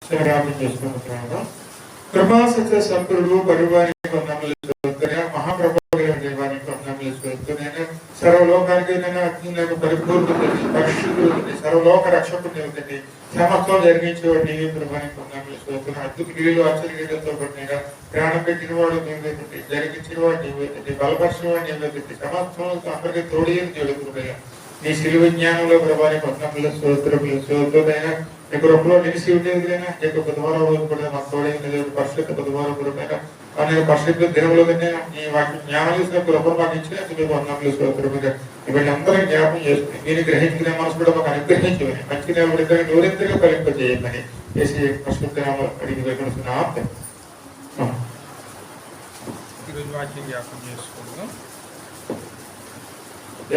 శివరాత్రి చేసుకుంటున్నాను. కృపా సత్య సంతుడు పరివారికి వందనములు, మహాప్రభువానికి వందనములు చెబుతున్నాను. సర్వలోకానికి అగ్నిలకు పరిపూర్ణతని, పరిశుద్ధుని, సర్వలోక రక్షకుని అవుతుంది. సమస్తం జరిగించేవాడు నీవే ప్రభానికి వందనములు చెబుతున్నాను. అద్భుత క్రియలు ఆశ్చర్యతో పడినా ప్రాణం పెట్టిన వాడు నీవే పెట్టి, జరిగించిన వాడు నీవే పెట్టి, బలపరిచిన వాడు నీవే పెట్టి, సమస్తం అందరికీ తోడేది జరుగుతున్నాయా. నీ శిలువ జ్ఞానంలో ప్రభానికి వందనములు స్తోత్రములైనా నీ కృపలో నిలిచి ఉండేదిలైనా నీకు బుధవారం రోజు కూడా మాకు తోడైన పరిశుద్ధ బుధవారం కూడా అనేక పరిశుద్ధ దినములు నీ వాటి జ్ఞానం చేసిన కృపను మాకు ఇచ్చిన మీకు వందనములు స్తోత్రముగా ఇవన్నీ అందరం జ్ఞాపం చేసుకుని మీరు గ్రహించుకునే మనసు కూడా మాకు అనుగ్రహించమని మంచి నేల నూరింతగా ఫలింపజేయమని చేసి పరిశుద్ధ అడిగి వేడుకుంటున్నాం. ఈరోజు వాక్యం జ్ఞాపం చేసుకుందాం.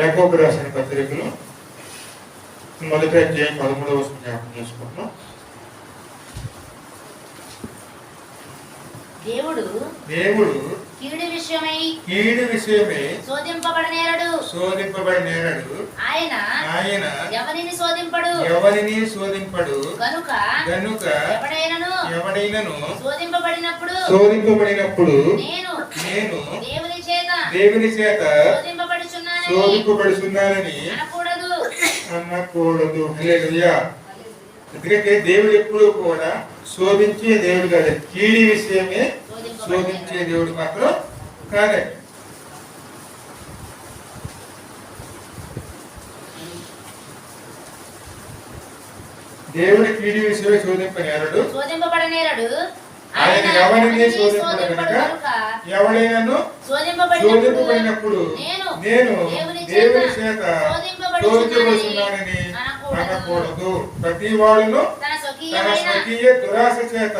యాకోబు రాసిన పత్రికలో మొదటి అధ్యాయం 13వ వచనం జ్ఞాపకం చేసుకుంటున్నాం. దేవుడు కీడు విషయమై శోధింపబడనేరడు. ఆయన ఎవరిని శోధింపడు గనుక ఎవడైనను శోధింపబడినప్పుడు నేను దేవుని చేత శోధింపబడుచున్నానని అనకూడదు. హల్లెలూయా. ఎందుకంటే దేవుడు ఎప్పుడు కూడా శోధించే దేవుడు కాదు, కీడి విషయమే శోధించే దేవుడు మాత్రం కాదే. దేవుడి కీడి విషయమే శోధింపబడనేరడు. ఆయన ఎవరిని శోధింపడు కనుక ఎవడైనాను శోధింపబడినప్పుడు నేను దేవుని చేత శోధించబడుతున్నానని అనకూడదు. ప్రతి వాడును తన స్వకీయ దురాశ చేత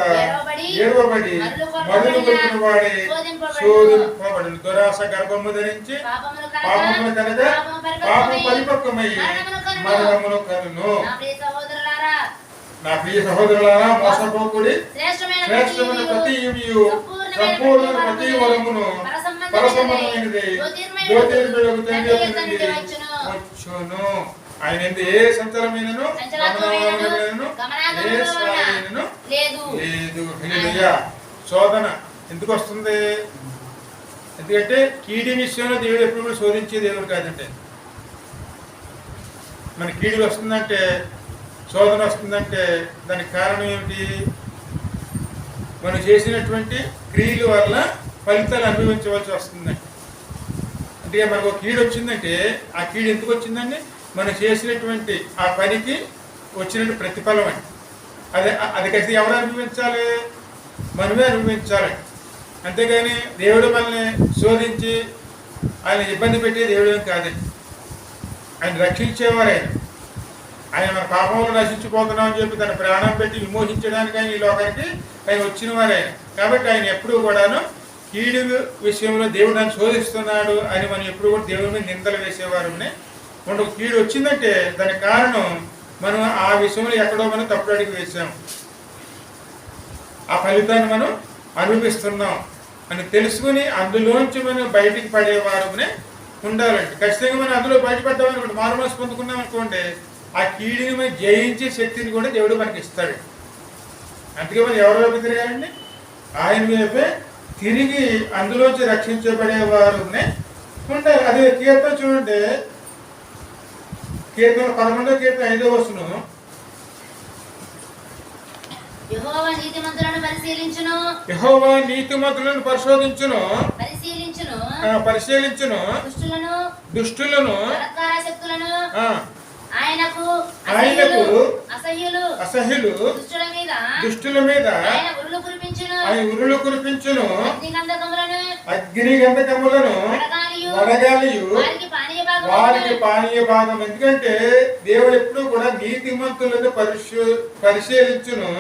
ఏడవబడి మరులు పెట్టిన వాడే శోధింపబడును. దురాశ గర్భము ధరించి పాపమును కనుక పాపం పరిపక్వమై మరణమును కనును. నా ప్రియ సహోదరులారా, మోసపోకుడి. శ్రేష్టమైన ప్రతి యువియు సంపూర్ణ ప్రతి వరమును పరసంబంధమైనది జ్యోతిర్మయులకు వచ్చును. ఆయన ఏ సంచలమైనను ఏ స్థాయినను లేదు. హల్లెలూయా. శోధన ఎందుకు వస్తుంది? ఎందుకంటే కీడి విషయంలో దేవుడు ఎప్పుడు కూడా శోధించే దేవుడు కాదంటే. మన కీడు వస్తుందంటే, శోధన వస్తుందంటే దానికి కారణం ఏమిటి? మనం చేసినటువంటి క్రియల వల్ల ఫలితాలు అనుభవించవలసి వస్తుందండి. అంటే మనకు ఒక కీడు వచ్చిందంటే ఆ కీడు ఎందుకు వచ్చిందండి? మనం చేసినటువంటి ఆ పనికి వచ్చినట్టు ప్రతిఫలం అండి. అది ఖచ్చితంగా ఎవరు అనుభవించాలి? మనమే అనుభవించాలి. అంతేగాని దేవుడు మనల్ని శోధించి ఆయన ఇబ్బంది పెట్టే దేవుడు ఏం కాదండి. ఆయన రక్షించేవారు. ఆయన మన పాపంలో నశించిపోతున్నామని చెప్పి తన ప్రాణం పెట్టి విమోచించడానికి ఆయన ఈ లోకానికి ఆయన వచ్చిన వారు ఆయన. కాబట్టి ఆయన ఎప్పుడూ కూడాను కీడు విషయంలో దేవుడు నన్ను శోధిస్తున్నాడు అని మనం ఎప్పుడు కూడా దేవుడి మీద నిందలు వేసేవారు. మనకు కీడు వచ్చిందంటే దానికి కారణం మనం ఆ విషయంలో ఎక్కడో మనం తప్పుడు అడిగి వేసాం, ఆ ఫలితాన్ని మనం అనుభవిస్తున్నాం అని తెలుసుకుని అందులోంచి మనం బయటికి పడేవారు ఉండాలండి. ఖచ్చితంగా మనం అందులో బయటపడ్డామనుకోండి, మారుమనసు పొందుకున్నాం అనుకోండి, ఆ కీడిని మనం జయించే శక్తిని కూడా దేవుడు మనకి ఇస్తాడు. అందుకే మనం ఎవరి వైపు తిరగాలండి? ఆయన వైపే తిరిగి అందులోంచి రక్షించబడేవారు ఉండాలి. అదే కీర్తన చూడండి, కీర్తన 11వ కీర్తన 5వ వచనం. యెహోవా నీతిమంతులను పరిశోధించును, పరిశీలించును, దుష్టులను ఆయనకు అసహ్యులు దుష్టుల మీద ఆయన ఉరులు కురిపించును. అగ్ని గంధకములను వడగాలియు వారికి పానీయ భాగం. ఎందుకంటే దేవుడు ఎప్పుడు కూడా నీతిమంతులను పరిశీలించును,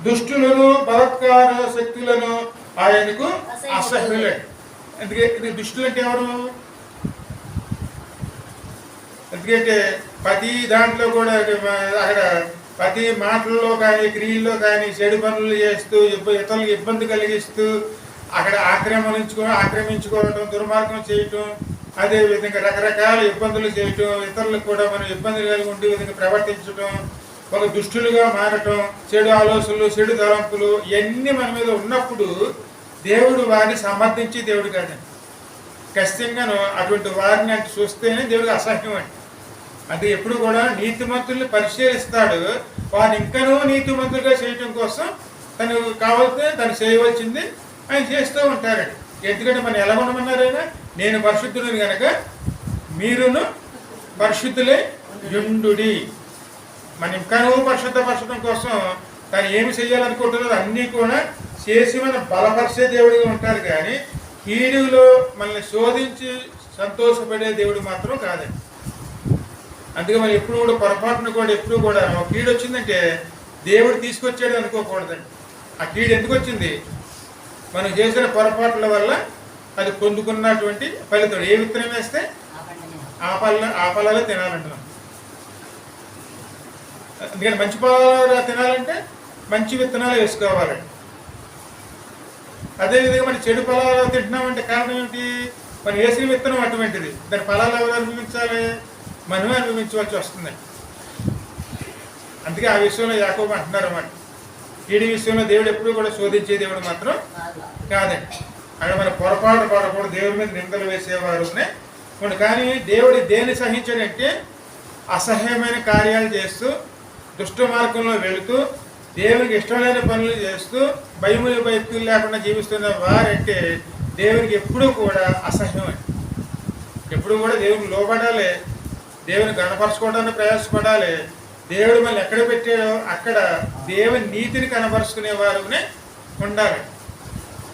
దుష్టులను బలత్కార శక్తులను ఆయనకు అసహ్యులే. ఎందుకంటే దుష్టులు అంటే ఎవరు? ఎందుకంటే ప్రతి దాంట్లో కూడా అక్కడ ప్రతి మాటల్లో కానీ క్రియల్లో కానీ చెడు పనులు చేస్తూ ఇతరులకు ఇబ్బంది కలిగిస్తూ అక్కడ ఆక్రమించుకోవడం, దుర్మార్గం చేయటం, అదేవిధంగా రకరకాల ఇబ్బందులు చేయటం, ఇతరులకు కూడా మనం ఇబ్బందులు కలిగి ఉండే విధంగా ప్రవర్తించడం, ఒక దుష్టులుగా మారటం, చెడు ఆలోచనలు, చెడు తలంపులు ఇవన్నీ మన మీద ఉన్నప్పుడు దేవుడు వారిని సమర్థించి దేవుడు కాదండి. ఖచ్చితంగాను అటువంటి వారిని అంటే చూస్తేనే దేవుడికి అసహ్యం అండి. అంటే ఎప్పుడు కూడా నీతిమంతుల్ని పరిశీలిస్తాడు, వారిని ఇంకనూ నీతిమంతులుగా చేయటం కోసం తను కావాల్సిన తను చేయవలసింది ఆయన చేస్తూ ఉంటారండి. ఎందుకంటే మనం ఎలా ఉండమన్నారైనా, నేను పరిశుద్ధుడిని కనుక మీరును పరిశుద్ధులే యుండుడి. మన ఇంకనూ పరిశుద్ధపరచడం కోసం తను ఏమి చేయాలనుకుంటున్నదో అన్నీ కూడా చేసి మనం బలపరిచే దేవుడిగా ఉంటారు. కానీ కీడులో మనల్ని శోధించి సంతోషపడే దేవుడు మాత్రం కాదండి. అందుకే మనం ఎప్పుడు కూడా పొరపాటును కూడా ఎప్పుడు కూడా కీడు వచ్చిందంటే దేవుడు తీసుకొచ్చాడు అనుకోకూడదండి. ఆ కీడు ఎందుకు వచ్చింది? మనం చేసిన పొరపాట్ల వల్ల అది పొందుకున్నటువంటి ఫలితం. ఏ విత్తనం వేస్తే ఆ ఫలాలు తినాలంటున్నాం. అందుకని మంచి ఫలాలు తినాలంటే మంచి విత్తనాలు వేసుకోవాలండి. అదేవిధంగా మనం చెడు ఫలాలు తింటున్నామంటే కారణం ఏమిటి? మనం వేసిన విత్తనం అటువంటిది. దాని ఫలాలు ఎవరు అనుభవించాలి? మనమే అనుభవించవలసి వస్తుందండి. అందుకే ఆ విషయంలో యాకోబు అంటున్నారు అన్నమాట, కీడి విషయంలో దేవుడు ఎప్పుడు కూడా శోధించే దేవుడు మాత్రం కాదండి. అక్కడ మన పొరపాటు పడకూడదు, దేవుడి మీద నిందలు వేసేవారు కానీ దేవుడు దేన్ని సహించాడంటే అసహ్యమైన కార్యాలు చేస్తూ, దుష్ట మార్గంలో వెళుతూ, దేవునికి ఇష్టమైన పనులు చేస్తూ, భయములు భక్తులు లేకుండా జీవిస్తున్న వారంటే దేవునికి ఎప్పుడూ కూడా అసహ్యం అండి. ఎప్పుడు కూడా దేవునికి లోబడాలి, దేవుని గణపరచుకోవడానికి ప్రయాసపడాలి. దేవుడు మళ్ళీ ఎక్కడ పెట్టాడో అక్కడ దేవుని నీతిని కనపరుచుకునే వారునే ఉండాలి.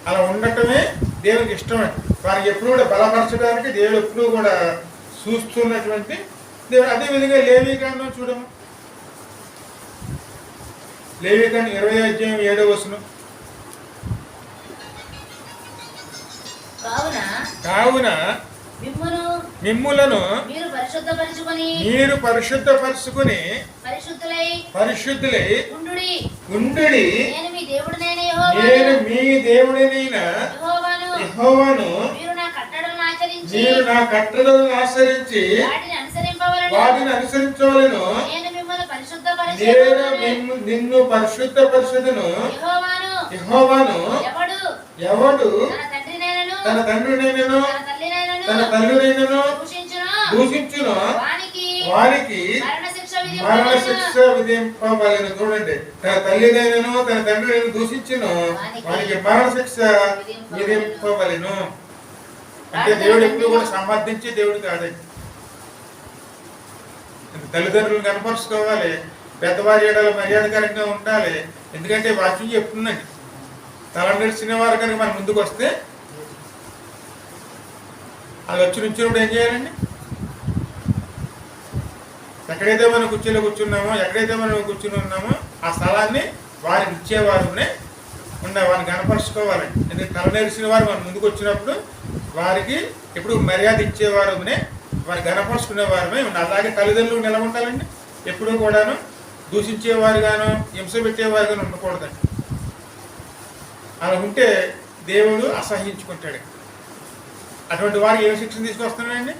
అలా ఉండటమే దేవునికి ఇష్టం అండి. వారికి ఎప్పుడు కూడా బలపరచడానికి దేవుడు ఎప్పుడూ కూడా చూస్తున్నటువంటి దేవుడు. అదేవిధంగా లేవీకాండం చూడము, లేవీకాండం 20:7 కావున మిమ్ములను మీరు పరిశుద్ధపరచుకుని పరిశుద్ధులై ఉండుడి. నేను మీ దేవుడినైన యెహోవాను. మీరు నా కట్టడలను ఆచరించి వాటిని అనుసరించవలెను. నేను నిన్ను పరిశుద్ధపరచుదును. యెహోవాను ఎవడు తన తండ్రినైనను తన తల్లినైనను దూషించును వారికి మరణ శిక్ష విధింపబలెను. చూడండి, తన తల్లినైనను తన తండ్రినైనా దూషించును వారికి మరణ శిక్ష విధింపబలెను. అంటే దేవుడు ఎప్పుడు కూడా సమర్థించే దేవుడు కాదండి. తల్లిదండ్రులను కనపరుచుకోవాలి, పెద్దవారి ఏడాలు మర్యాదకరంగా ఉండాలి. ఎందుకంటే వాక్యం చెప్తుందండి, తల నడిచిన వారు కనుక మన ముందుకు వస్తే అది వచ్చి నుంచినప్పుడు ఏం చేయాలండి? ఎక్కడైతే మనం కుర్చీలో కూర్చున్నామో, ఎక్కడైతే మనం కూర్చుని ఉన్నామో ఆ స్థలాన్ని వారికి ఇచ్చేవారునే వారిని కనపరుచుకోవాలండి. ఎందుకంటే తల నడిచిన వారు మన ముందుకు వచ్చినప్పుడు వారికి ఎప్పుడు మర్యాద ఇచ్చేవారునే, వారిని కనపరుచుకునే వారమే ఉండాలి. అలాగే తల్లిదండ్రులు ఎలా ఉండాలండి? ఎప్పుడూ కూడాను దూషించేవారుగాను హింస పెట్టేవారుగాను ఉండకూడదండి. అలా ఉంటే దేవుడు అసహించుకుంటాడు. అటువంటి వారికి ఏ శిక్షణ తీసుకొస్తున్నాడండి?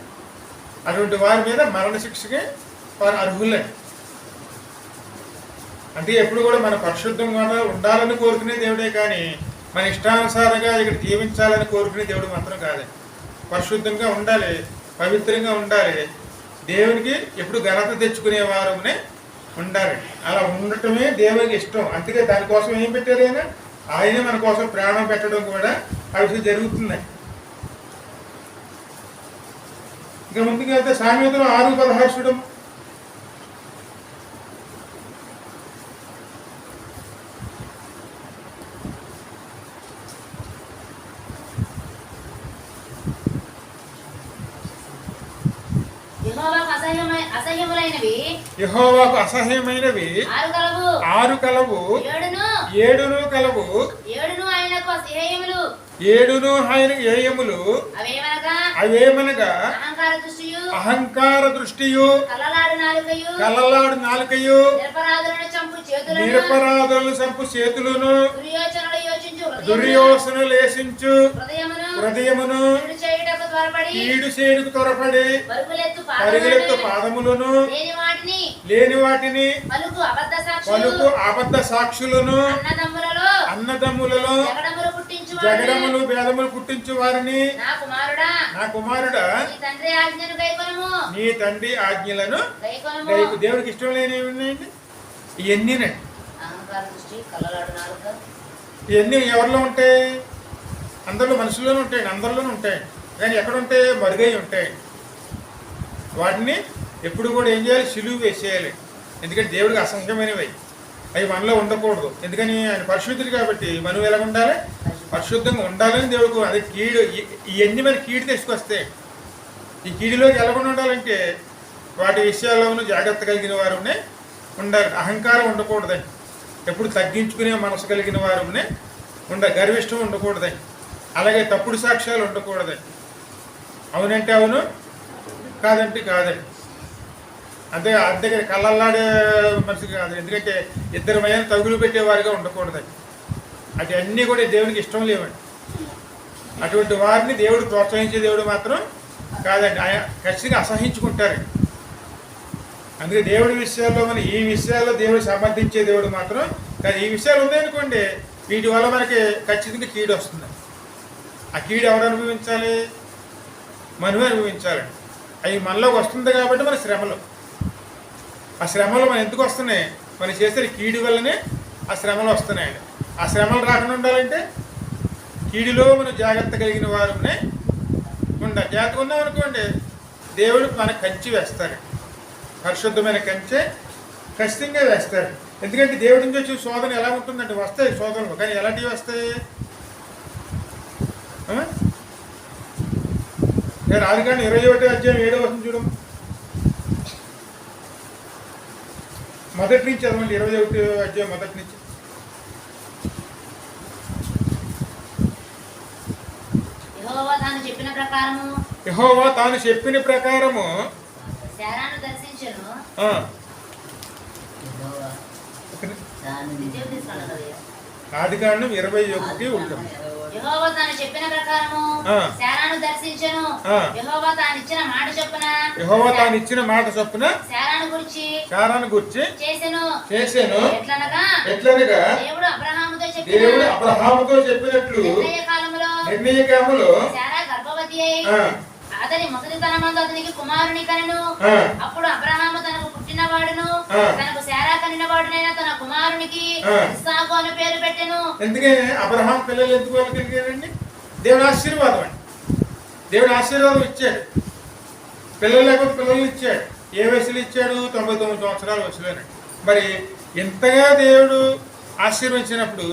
అటువంటి వారి మీద మరణ శిక్షకి వారు అర్హులండి. అంటే ఎప్పుడు కూడా మన పరిశుద్ధంగా ఉండాలని కోరుకునే దేవుడే కానీ మన ఇష్టానుసారంగా ఇక్కడ జీవించాలని కోరుకునే దేవుడు మాత్రం కాదండి. పరిశుద్ధంగా ఉండాలి, పవిత్రంగా ఉండాలి, దేవునికి ఎప్పుడు ఘనత తెచ్చుకునే వారనే ఉండాలి. అలా ఉండటమే దేవునికి ఇష్టం. అందుకే దానికోసం ఏం పెట్టారు? ఆయనే మన కోసం ప్రాణం పెట్టడం కూడా అవి జరుగుతుందండి. ఇక ముందుకు వెళ్తే సామెతలు 6:16 చూడము. యెహోవాకు అసహ్యమైనవి 6 కలవు, 7 కలవు, ఆయనకు అసహ్యములు 7 ఆయనకు ఏయములు అవేమనగా అహంకార దృష్టియు కలలాడు నాలుకయు నిరపరాధులను చంపు చేతులను దుర్యోచనలు లేసించు హృదయమును కీడు చేయుటకు త్వరపడి పరుగులెత్తు పాదములను లేని వాటిని పలుకు అబద్ధ సాక్షులను అన్నదమ్ములలో జగడములు భేదములు పుట్టించు వారిని నా కుమారుడా నీ తండ్రి ఆజ్ఞలను దేవుడికి ఇష్టం లేని ఉన్నాయండి ఇవన్నీనండి. ఇవన్నీ ఎవరిలో ఉంటాయి? అందరిలో మనుషుల్లోనూ ఉంటాయండి, అందరిలోనూ ఉంటాయండి. కానీ ఎక్కడ ఉంటాయి? మరుగై ఉంటాయండి. వాటిని ఎప్పుడు కూడా ఏం చేయాలి? సిలువ వేసేయాలి. ఎందుకంటే దేవుడికి అసహ్యమైనవి అవి మనలో ఉండకూడదు. ఎందుకని ఆయన పరిశుద్ధుడు కాబట్టి మనం ఎలా ఉండాలి? పరిశుద్ధంగా ఉండాలని దేవుడికి. అది కీడు, ఇవన్నీ మరి కీడు తీసుకొస్తాయి. ఈ కీడులోకి ఎలాగొండ ఉండాలంటే వాటి విషయాల్లోనూ జాగ్రత్త కలిగిన వారు ఉండాలి. అహంకారం ఉండకూడదండి. ఎప్పుడు తగ్గించుకునే మనసు కలిగిన వారు గర్విష్టం ఉండకూడదండి. అలాగే తప్పుడు సాక్ష్యాలు ఉండకూడదండి. అవునంటే అవును, కాదంటే కాదండి. అంతే కళ్ళల్లాడే మనిషి కాదు. ఎందుకంటే ఇద్దరు మధ్యన తగులు పెట్టేవారిగా ఉండకూడదండి. అటు అన్నీ కూడా దేవునికి ఇష్టం లేవండి. అటువంటి వారిని దేవుడు ప్రోత్సహించే దేవుడు మాత్రం కాదండి. ఆయన ఖచ్చితంగా అసహించుకుంటారండి. అందుకే దేవుడి విషయాల్లో ఈ విషయాల్లో దేవుడు సమర్థించే దేవుడు మాత్రం కానీ ఈ విషయాలు ఉన్నాయనుకోండి, వీటి వల్ల మనకి ఖచ్చితంగా కీడు వస్తుంది. ఆ కీడు ఎవరు అనుభవించాలి? మనమే అనుభవించాలండి. అవి మనలోకి వస్తుంది కాబట్టి మన శ్రమలు, ఆ శ్రమలు మనం ఎందుకు వస్తున్నాయి? మనం చేసే కీడు వల్లనే ఆ శ్రమలు వస్తున్నాయండి. ఆ శ్రమలు రాకుండా ఉండాలంటే కీడులో మనం జాగ్రత్త కలిగిన వారు ఉండాలి. జాగ్రత్తగా ఉన్నామనుకోండి, దేవుడు మనకు కంచి వేస్తాడు. పరిశుద్ధమైన కంచె ఖచ్చితంగా వేస్తాడు. ఎందుకంటే దేవుడి నుంచి వచ్చే శోధన ఎలా ఉంటుందంటే వస్తాయి శోధనలు, కానీ ఎలాంటివి వస్తాయి? రాదు కానీ 21వ అధ్యాయం 7వ వచనం చూడం. మొదటి నుంచి చదవండి. 21వ అధ్యాయం మొదటి నుంచి. యెహోవా తాను చెప్పిన ప్రకారము శారాను దర్శించెను. ఆదికాండం 21:1. యెహోవా తాను చెప్పిన ప్రకారము శారాను దర్శించెను. యెహోవా తాను ఇచ్చిన మాట చొప్పున శారాను గురించి చేసెను. ఎట్లనగా దేవుడు అబ్రహాముతో చెప్పినట్లు నిర్ణయ కాలములో శారా గర్భవతి అయి అతని ముసలితనమందు అతనికి కుమారుని కనెను. అప్పుడు అబ్రహాము తనకు పుట్టినవాడును తనకు శారా కనినవాడునైన తన కుమారునికి ఇస్సాకు అని పేరు పెట్టెను. ఎందుకని అబ్రహాం పిల్లలు ఎందుకు కలిగారండి? దేవుడు ఆశీర్వాదం అండి. దేవుడు ఆశీర్వాదం ఇచ్చాడు. పిల్లలు లేకపోతే పిల్లలు ఇచ్చాడు. ఏ వయసులో ఇచ్చాడు? 99 సంవత్సరాల వయసులోనండి. మరి ఇంతగా దేవుడు ఆశీర్వదించినప్పుడు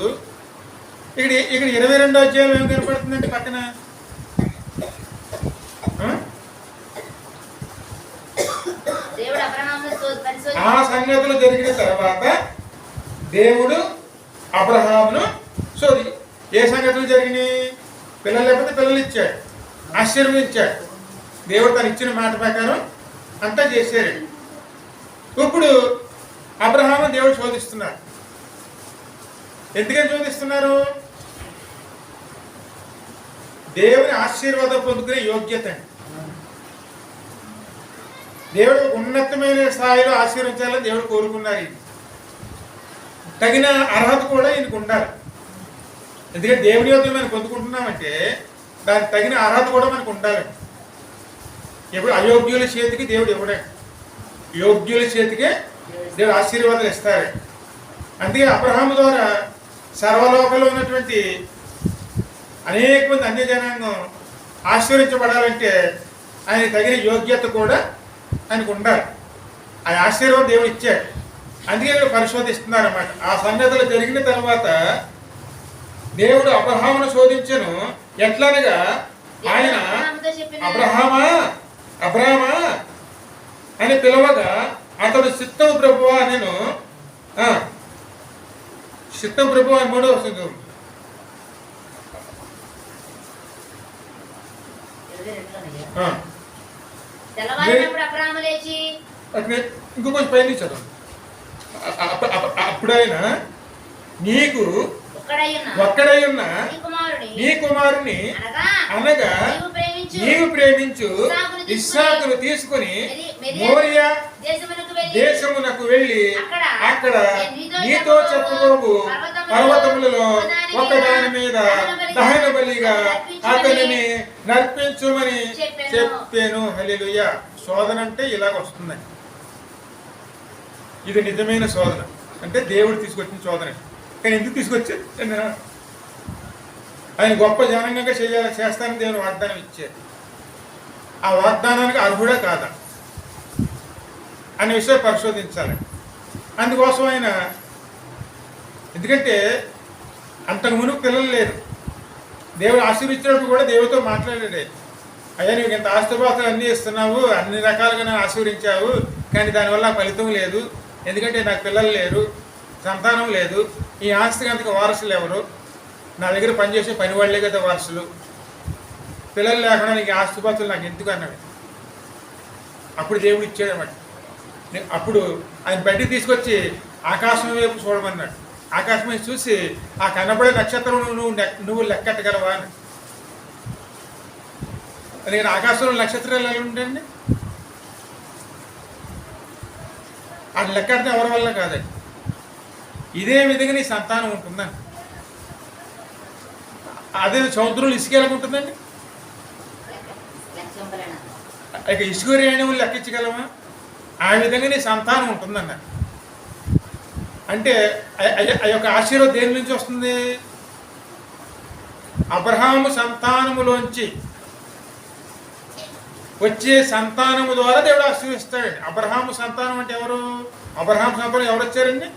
ఇక్కడ 22వ అధ్యాయం ఏం కనపడుతుందండి పక్కన? ఆ సంగతులు జరిగిన తర్వాత దేవుడు అబ్రహామును ఏ సంగతులు జరిగినాయి? పిల్లలు లేకపోతే పిల్లలు ఇచ్చాడు, ఆశీర్వదించాడు. దేవుడు తను ఇచ్చిన మాట ప్రకారం అంతా చేశాడు. ఇప్పుడు అబ్రహాము దేవుడు శోధిస్తున్నారు. ఎందుకని శోధిస్తున్నారు? దేవుని ఆశీర్వాదం పొందుకునే యోగ్యత అండి. దేవుడు ఉన్నతమైన స్థాయిలో ఆశీర్వించాలని దేవుడు కోరుకున్నారు. తగిన అర్హత కూడా ఈయనకు ఉండాలి. ఎందుకంటే దేవుని యొక్క మనం పొందుకుంటున్నామంటే దానికి తగిన అర్హత కూడా మనకు ఉండాలి. ఎప్పుడు అయోగ్యుల చేతికి దేవుడు ఇవ్వడండి, యోగ్యుల చేతికే దేవుడు ఆశీర్వాదాలు ఇస్తారు. అందుకే అబ్రహాము ద్వారా సర్వలోకంలో ఉన్నటువంటి అనేక మంది అన్య జనాంగం ఆశీర్వించబడాలంటే ఆయన తగిన యోగ్యత కూడా ఆయనకు ఉండాలి. ఆ ఆశీర్వాదం దేవుడు ఇచ్చాడు. అందుకే పరిశోధిస్తున్నారు అన్నమాట. ఆ సంగతులు జరిగిన తర్వాత దేవుడు అబ్రహామును శోధించెను. ఎట్లనగా ఆయన అబ్రహామా అని పిలవగా అతడు చిత్తము ప్రభువా నేను చిత్తం ప్రభువా అని 3వ వచనం. ఆ. తెల్లవారినప్పుడు అబ్రహాము లేచి అక్కడ ఇంకో కొంచెం పైన చదవండి. అప్పుడైనా నీకు ఒక్కడై ఉన్న నీ కుమారుని అనగా నీవు ప్రేమించు ఇస్సాకును తీసుకుని మోరియా దేశమునకు వెళ్ళి అక్కడ నీతో చెప్పబోవు పర్వతములలో ఒకదాని మీద దహన బలిగా అతనిని నర్పించుమని చెప్పాను. హల్లెలూయా. శోధన అంటే ఇలాగ వస్తుందండి. ఇది నిజమైన శోధన, అంటే దేవుడు తీసుకొచ్చిన శోధన. కానీ ఎందుకు తీసుకొచ్చారు? ఆయన గొప్ప జనంగా చేస్తానని దేవుని వాగ్దానం ఇచ్చారు. ఆ వాగ్దానానికి అర్హుడా కాదా అనే విషయం పరిశోధించాలి. అందుకోసం ఆయన, ఎందుకంటే అంతకు మునుపు పిల్లలు లేరు, దేవుడు ఆశీర్వించినప్పుడు కూడా దేవుడితో మాట్లాడాడే. అయ్యా నువ్వు ఇంత ఆస్తిపాస్తులు అన్నీ ఇస్తున్నావు, అన్ని రకాలుగా నన్ను ఆశీర్వించావు, కానీ దానివల్ల ఫలితం లేదు. ఎందుకంటే నాకు పిల్లలు లేరు, సంతానం లేదు, ఈ ఆస్తికి అంతకు వారసులు ఎవరు? నా దగ్గర పనిచేసే పని వాళ్ళే కదా వారసులు. పిల్లలు లేకుండా నీకు ఆస్తిపాస్తులు నాకు ఎందుకు అన్నాడు. అప్పుడు దేవుడు ఇచ్చాడు అన్నమాట. అప్పుడు ఆయన బయటికి తీసుకొచ్చి ఆకాశం వైపు చూడమన్నాడు. ఆకాశం వైపు చూసి ఆ కనబడే నక్షత్రం నువ్వు లెక్కట్టగలవా అని. అందుకని ఆకాశంలో నక్షత్రాలు ఎలా ఉంటాయండి? అది లెక్కడితే ఎవరి వల్ల కాదండి. ఇదే విధంగా నీ సంతానం ఉంటుందండి. అదే సముద్రంలో ఇసుక ఎలా ఉంటుందండి? ఇక ఇసుక రేణువులు లెక్కించగలమా? ఆ విధంగా నీ సంతానం ఉంటుందన్న. అంటే ఆ యొక్క ఆశీర్వాదం దేని నుంచి వస్తుంది? అబ్రహాము సంతానములోంచి వచ్చే సంతానము ద్వారా దేవుడు ఆశీర్వదిస్తాడండి. అబ్రహాము సంతానం అంటే ఎవరు? అబ్రహాము సంతానం ఎవరు వచ్చారండి?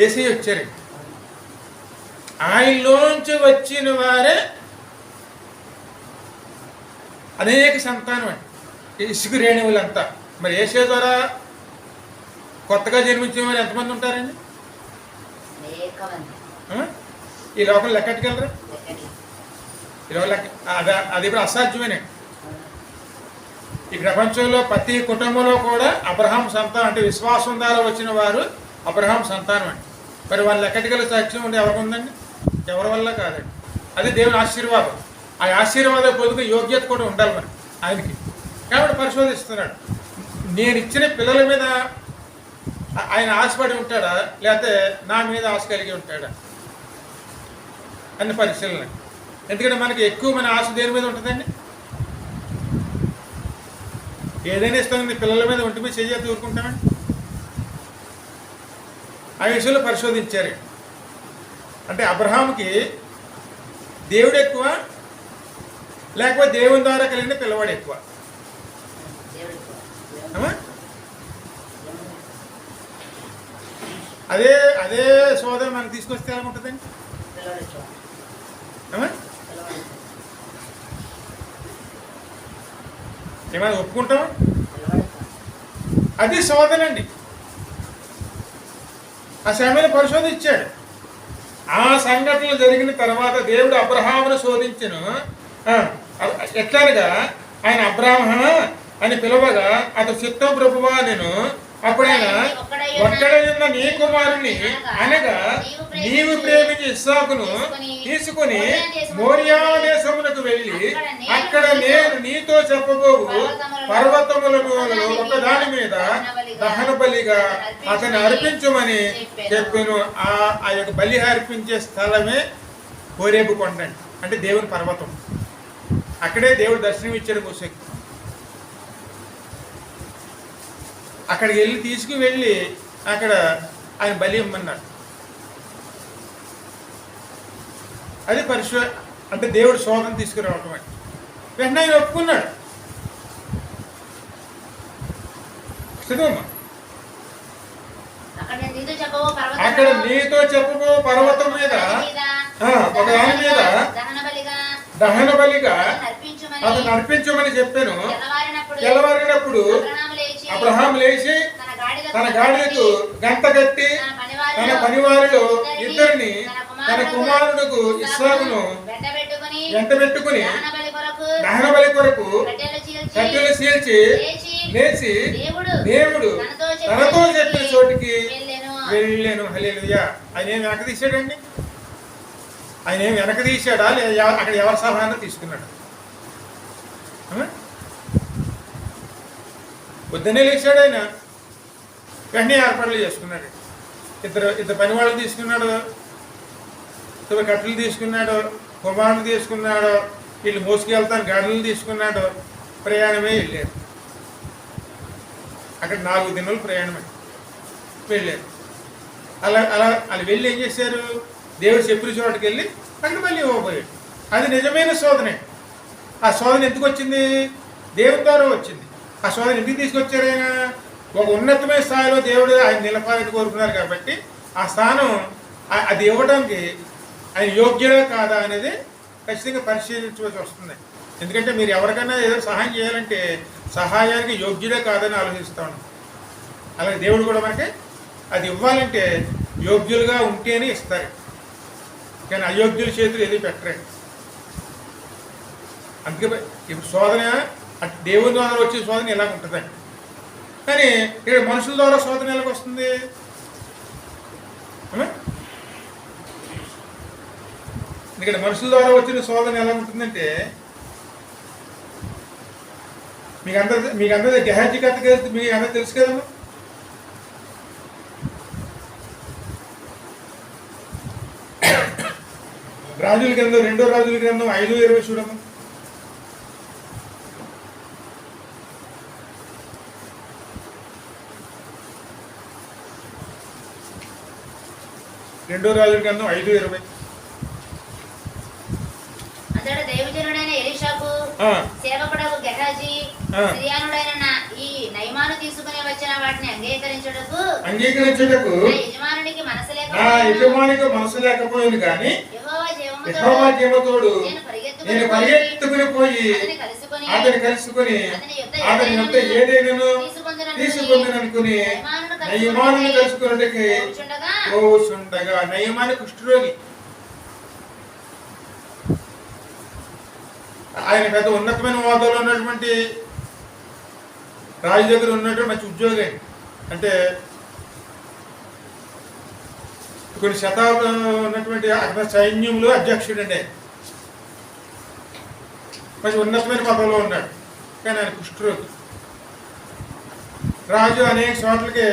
యేసయ్య వచ్చారండి. ఆయనలోంచి వచ్చిన వారే అనేక సంతానం అండి, ఇసుక రేణువులంతా. మరి యేసయ్య ద్వారా కొత్తగా జన్మించిన వారు ఎంతమంది ఉంటారండి? ఈ లోకం లెక్కట్టుకెళ్ళరా? అది ఇప్పుడు అసాధ్యమేనండి. ఈ ప్రపంచంలో ప్రతి కుటుంబంలో కూడా అబ్రహాం సంతానం, అంటే విశ్వాసం ద్వారా వచ్చిన వారు అబ్రహాం సంతానం అండి. మరి వాళ్ళు లెక్కటికల సాక్ష్యం ఉండి ఎవరికి ఉందండి? ఎవరి వల్ల కాదండి. అది దేవుని ఆశీర్వాదం. ఆ ఆశీర్వాదం పొందుకు యోగ్యత కూడా ఉండాలి మరి ఆయనకి. కాబట్టి పరిశోధిస్తున్నాడు, నేను ఇచ్చిన పిల్లల మీద ఆయన ఆశపడి ఉంటాడా, లేకపోతే నా మీద ఆశ కలిగి ఉంటాడా అన్ని పరిశీలన. ఎందుకంటే మనకి ఎక్కువ మన ఆశ దేని మీద ఉంటుందండి? ఏదైనా ఇస్తామండి, పిల్లల మీద ఒంటి మీద చెయ్యి ఊరుకుంటామండి. ఆ విషయంలో పరిశోధించారు. అంటే అబ్రహాముకి దేవుడు ఎక్కువ, లేకపోతే దేవుని ద్వారా కలిగిన పిల్లవాడు ఎక్కువ? అదే అదే సోదరు మనకు తీసుకొస్తే ఎలా ఉంటుందండి? ఏమైనా ఒప్పుకుంటాం? అది శోధనండి. ఆ సమయంలో పరిశోధించాడు. ఆ సంఘటనలు జరిగిన తర్వాత దేవుడు అబ్రహామును శోధించను. ఎట్లాగా ఆయన అబ్రాహ్మ అని పిలవగా అతను చిత్తం ప్రభువా నేను. అప్పుడైనా ఒక్కడైన నీ కుమారుని అనగా నీవు ప్రేమించి ఇస్సాకును తీసుకుని మోరియా దేశమునకు వెళ్ళి అక్కడ నేను నీతో చెప్పబోవు పర్వతములలో ఒకదాని మీద దహన బలిగా అతన్ని అర్పించమని చెప్పాను. ఆ యొక్క బలి అర్పించే స్థలమే హోరేబు కొండ, అంటే దేవుని పర్వతం. అక్కడే దేవుడు దర్శనం ఇచ్చాడు మోసేకి. అక్కడికి వెళ్ళి తీసుకువెళ్ళి అక్కడ ఆయన బలి ఇమ్మన్నాడు. అది అంటే దేవుడు శోధన తీసుకురావటం అంటే. వెంటనే ఆయన ఒప్పుకున్నాడు. చదువమ్మా. అక్కడ నీతో చెప్పబో పర్వతం మీద ఒక దాని మీద దహన బలిగా అతను అర్పించమని చెప్పాను. తెల్లవారినప్పుడు అబ్రహాం లేచి తన గాడిదకు గంట కట్టి తన పనివారిలో ఇద్దరిని తన కుమారుడుకు ఇస్సాకును వెంట పెట్టుకుని దహన బలి కొరకు కట్టెలు చీల్చి లేచి దేవుడు తనతో చెప్పిన చోటికి వెళ్ళాను. హల్లెలూయా. ఆయన ఏం వెనక తీసాడండి? ఆయన ఏం వెనక తీసాడా లేదా అక్కడ ఎవరి సలహాను తీసుకున్నాడు? పొద్దున్నే లేచాడు ఆయన, వెంటనే ఏర్పాట్లు చేసుకున్నాడు. ఇద్దరు పని వాళ్ళని తీసుకున్నాడు, ఇద్దరు కట్టెలు తీసుకున్నాడు, కుమారులు తీసుకున్నాడు, వీళ్ళు మోసుకెళ్తాను గాడులు తీసుకున్నాడు. ప్రయాణమే వెళ్ళారు. అక్కడ 4 దినాలు ప్రయాణమే వెళ్ళారు. అలా వెళ్ళి ఏం చేశారు? దేవుడు చెప్పిన చోటుకి వెళ్ళి అక్కడ మళ్ళీ ఇవ్వబోయాడు. అది నిజమైన శోధనే. ఆ శోధన ఎందుకు వచ్చింది? దేవుని ద్వారా వచ్చింది. ఆ శోధన ఎందుకు తీసుకొచ్చారు? ఆయన ఒక ఉన్నతమైన స్థాయిలో దేవుడు ఆయన నిలపాలని కోరుకున్నారు కాబట్టి ఆ స్థానం అది ఇవ్వడానికి ఆయన యోగ్యుడా కాదా అనేది ఖచ్చితంగా పరిశీలించవలసి వస్తుంది. ఎందుకంటే మీరు ఎవరికైనా ఏదో సహాయం చేయాలంటే సహాయానికి యోగ్యుడే కాదని ఆలోచిస్తాను. అలాగే దేవుడు కూడా మనకి అది ఇవ్వాలంటే యోగ్యులుగా ఉంటేనే ఇస్తారు, కానీ అయోగ్యుల చేతులు ఏది పెట్టరండి. అందుకే ఇప్పుడు శోధన దేవుని ద్వారా వచ్చే శోధన ఎలాగ ఉంటుందండి. కానీ ఇక్కడ మనుషుల ద్వారా శోధన ఎలాగ వస్తుంది? ఇక్కడ మనుషుల ద్వారా వచ్చిన శోధన ఎలా ఉంటుందంటే మీకు అందరూ గెహాజీ కథ మీకు అందరూ తెలుసు కదమ్మా. రాజుల గ్రంథం 2వ రాజుల గ్రంథం 5:20 చూడము. రెండో రాజుల గ్రంథం 5:20. అతడు దైవజనుడైన ఎలీషాకు సేవకుడకు గెహాజీ సిరియానుడైన ఈ నయమాను తీసుకుని వచ్చిన వాటిని అంగీకరించుటకు యజమానునికి మనసు లేకపోయింది. కానీ యెహోవా జీవతోడు నేను పరిగెత్తుకుని పోయి అతని కలుసుకుని అతని యొక్క ఏదైనా తీసుకుందననుకుని నయమాను కలుసుకున్నట్టుకి పోచుండగా. నయమాను కుష్ఠరోగి, ఆయన పెద్ద ఉన్నతమైన హోదాలో ఉన్నటువంటి రాజు దగ్గర ఉన్నటువంటి మంచి ఉద్యోగి, అంటే కొన్ని శతాబ్దం ఉన్నటువంటి అక్కడ సైన్యంలో అధ్యక్షుడండి. మంచి ఉన్నతమైన పదవిలో ఉన్నాడు, కానీ ఆయన కుష్ఠరోగి. రాజు అనేక చోట్లకి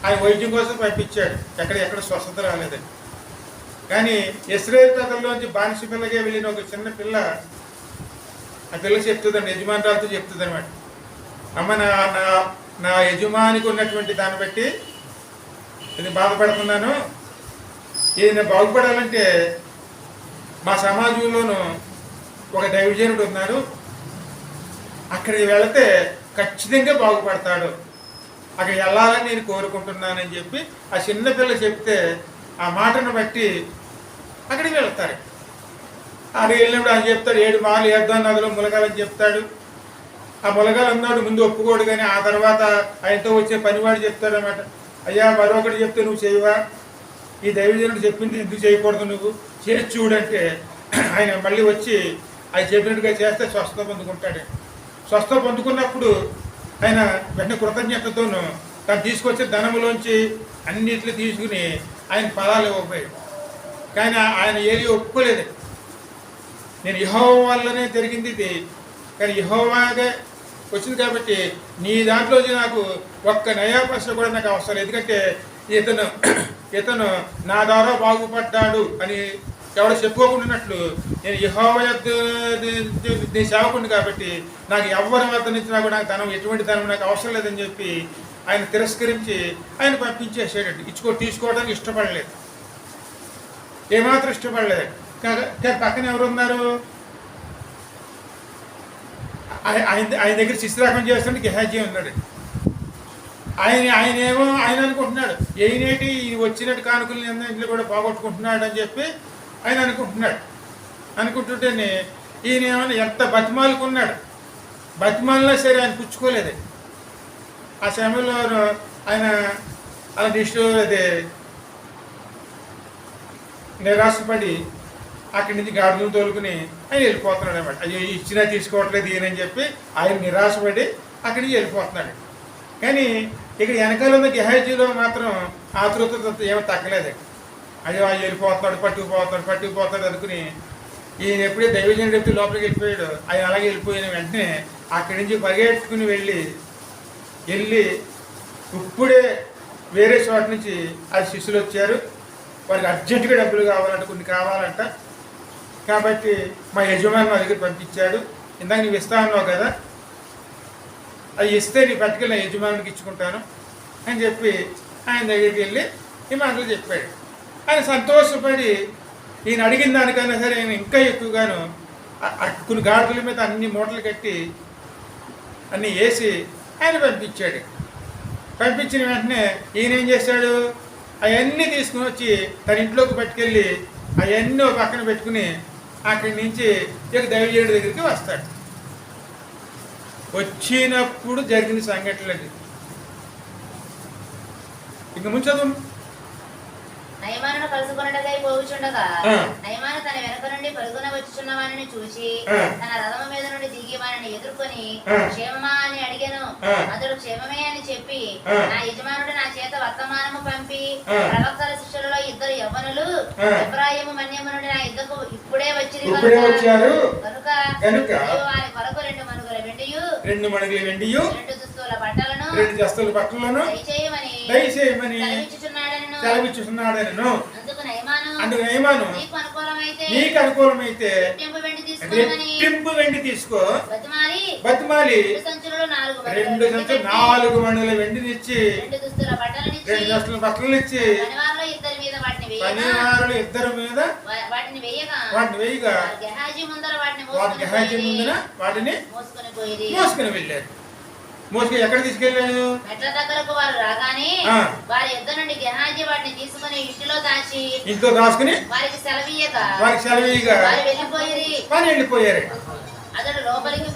ఆయన వైద్యం కోసం పంపించాడు, ఎక్కడ స్వస్థత రాలేదండి. కానీ ఇశ్రాయేలు ప్రజల్లోంచి బానిస పిల్లగా వెళ్ళిన ఒక చిన్న పిల్ల ఆ పిల్ల చెప్తుందండి, యజమానురాలతో చెప్తుంది అనమాట, అమ్మ నా యజమానికి ఉన్నటువంటి దాన్ని బట్టి నేను బాధపడుతున్నాను. ఇది నేను బాగుపడాలంటే మా సమాజంలోనూ ఒక దైవజనుడు ఉన్నారు, అక్కడికి వెళితే ఖచ్చితంగా బాగుపడతాడు, అక్కడ వెళ్ళాలని నేను కోరుకుంటున్నానని చెప్పి ఆ చిన్నపిల్ల చెప్తే ఆ మాటను బట్టి అక్కడికి వెళ్తారు. అక్కడికి వెళ్ళినప్పుడు ఆయన చెప్తాడు 7 మార్లు ఏద్దాం నదిలో ములగాలని చెప్తాడు. ఆ ములగాలు అన్నాడు ముందు ఒప్పుకోడు, కానీ ఆ తర్వాత ఆయనతో వచ్చే పనివాడు చెప్తాడు అన్నమాట, అయ్యా మరొకటి చెప్తే నువ్వు చేయవా, ఈ దైవజనుడు చెప్పింది ఎందుకు చేయకూడదు, నువ్వు చేసి చూడంటే ఆయన మళ్ళీ వచ్చి ఆయన చెప్పినట్టుగా చేస్తే స్వస్థత పొందుకుంటాడు. స్వస్థత పొందుకున్నప్పుడు ఆయన వెంటనే కృతజ్ఞతతోనూ తను తీసుకొచ్చే ధనములోంచి అన్నిట్లు తీసుకుని ఆయన ఫలాలు ఇవ్వకపోయాడు. కానీ ఆయన ఏది ఒప్పుకోలేదు, నేను యెహోవా వల్లనే జరిగింది ఇది, కానీ యెహోవాగా వచ్చింది కాబట్టి నీ దాంట్లోంచి నాకు ఒక్క నయా పైసా కూడా నాకు అవసరం, ఎందుకంటే ఇతను నా ద్వారా బాగుపడ్డాడు అని ఎవడో చెప్పుకోకుండాన్నట్లు నేను యెహోవా నీ సేవకుడిని కాబట్టి నాకు ఎవరి వద్ద నుంచి నాకు ధనం ఎటువంటి ధనం నాకు అవసరం లేదని చెప్పి ఆయన తిరస్కరించి ఆయన పంపించేసాడండి. తీసుకోవడానికి ఇష్టపడలేదు, ఏమాత్రం ఇష్టపడలేదు. పక్కన ఎవరున్నారు? ఆయన దగ్గర శిశురాకం చేస్తుంటే గెహాజీ ఉన్నాడు. ఆయన అనుకుంటున్నాడు ఏనేటి వచ్చినట్టు కానుకలు ఇంట్లో కూడా పోగొట్టుకుంటున్నాడు అని చెప్పి ఆయన అనుకుంటుంటేనే ఈయన ఏమన్నా ఎంత బతిమాలుకున్నాడు, బతిమాలినా సరే ఆయన పుచ్చుకోలేదు. ఆ సమయంలో ఆయన అలా నిరాశపడి అక్కడి నుంచి గాడిదలు తోలుకుని ఆయన వెళ్ళిపోతున్నాడు అనమాట. అయ్యో ఇచ్చినా తీసుకోవట్లేదు ఈయనని చెప్పి ఆయన నిరాశపడి అక్కడి నుంచి వెళ్ళిపోతున్నాడు. కానీ ఇక్కడ వెనకాల ఉన్న గెహాజీలో మాత్రం ఆతృత ఏమో తగ్గలేదండి. అయ్యో ఆయన వెళ్ళిపోతున్నాడు, పట్టుకుపోతాడు అనుకుని ఈయన ఎప్పుడే దైవజనుడు ఎప్పుడు లోపలికి వెళ్ళిపోయాడు, ఆయన అలాగే వెళ్ళిపోయిన వెంటనే అక్కడి నుంచి పరిగెట్టుకుని వెళ్ళి ఇప్పుడే వేరే చోట నుంచి ఆ శిష్యులు వచ్చారు, వారికి అర్జెంటుగా డబ్బులు కావాలంట, కొన్ని కావాలంట, కాబట్టి మా యజమాని మా దగ్గర పంపించాడు, ఇందాక నువ్వు ఇస్తా అన్నావు కదా, అవి ఇస్తే నీ పట్టుకెళ్ళి నా యజమానికి ఇచ్చుకుంటాను అని చెప్పి ఆయన దగ్గరికి వెళ్ళి ఈ మాటలు చెప్పాడు. ఆయన సంతోషపడి ఈయన అడిగిన దానికన్నా సరే ఆయన ఇంకా ఎక్కువగాను కొన్ని గాడిదల మీద అన్ని మూటలు కట్టి అన్నీ వేసి ఆయన పంపించాడు. పంపించిన వెంటనే ఈయన ఏం చేశాడు, అవన్నీ తీసుకుని వచ్చి తన ఇంట్లోకి పట్టుకెళ్ళి అవన్నీ ఒక పక్కన పెట్టుకుని అక్కడి నుంచి ఇక దైవజనుడి దగ్గరికి వస్తాడు. వచ్చినప్పుడు జరిగిన సంఘటనలు ఇంక ముంచదు. నయమానును కలుసుకొనుటకై పోవుచుండగా నయమాను తన వెనుక నుండి పరుగున వచ్చుచున్న వానిని చూసి తన రథము మీద నుండి దిగి వానిని ఎదుర్కొని క్షేమమా అని అడిగెను. అతడు క్షేమమే అని చెప్పి, నా యజమానుడు నా చేత వర్తమానము పంపి ప్రవక్తల శిష్యులలో ఇద్దరు యవ్వనులు ఎఫ్రాయిము మన్యము నుండి నా యుద్ధకు ఇప్పుడే వచ్చారు కనుక వారి కొరకు 2 మణుగుల వెండియు 2 దుస్తుల బట్టలను దయచేయమని సెలవిచ్చుచున్నాడని. అందుకు నయమాను నీకు అనుకూలమైతే రెట్టింపు వెండి తీసుకో, బతిమాలి 2 సంచులు 4 మణుల వెండినిచ్చి 2 దుస్తుల బట్టలు ఇచ్చి పనివారులు ఇద్దరి మీద వాటిని వేయగా వాటి గెహాజీ ముందున వాటిని మోసుకుని వెళ్ళారు. మోసుకుని ఎక్కడ తీసుకెళ్ళాడు? మెట్ల దగ్గరకు వారు రాగానే వారి యుద్ధ నుండి గెహాజీ వాటిని తీసుకుని ఇంట్లో దాచుకుని వారికి సెలవీయగా వారు వెళ్ళిపోయారు. అతడు లోపలికి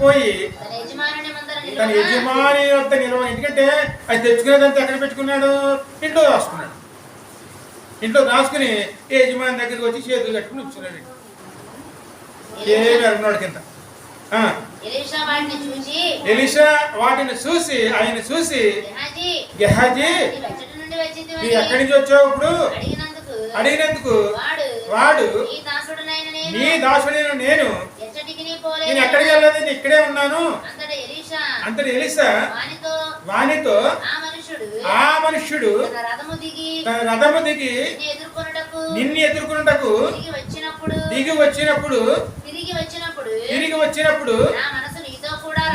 పోయి తన యజమాని వద్ద నిలవ. ఎందుకంటే అది తెచ్చుకునేదంతా ఎక్కడ పెట్టుకున్నాడు? ఇంట్లో దాచుకున్నాడు. ఇంట్లో దాచుకుని యజమాని దగ్గరికి వచ్చి చేతులు కట్టుకుని కూర్చున్నాడు. ఏమి అన్నాడు కింద. ఎలీషా వాటిని చూసి ఆయన చూసి, గెహాజీ నువ్వు ఎక్కడి నుంచి వచ్చావు ఇప్పుడు అడిగినందుకు వాడు, నీ దాసుడైన నేను ఎక్కడికి వెళ్ళలేదు, నేను ఇక్కడే ఉన్నాను. అంతటి ఎలీషా వానితో ఆ మనుష్యుడు తన రథము దిగి నిన్ను ఎదుర్కొనుటకు తిరిగి వచ్చినప్పుడు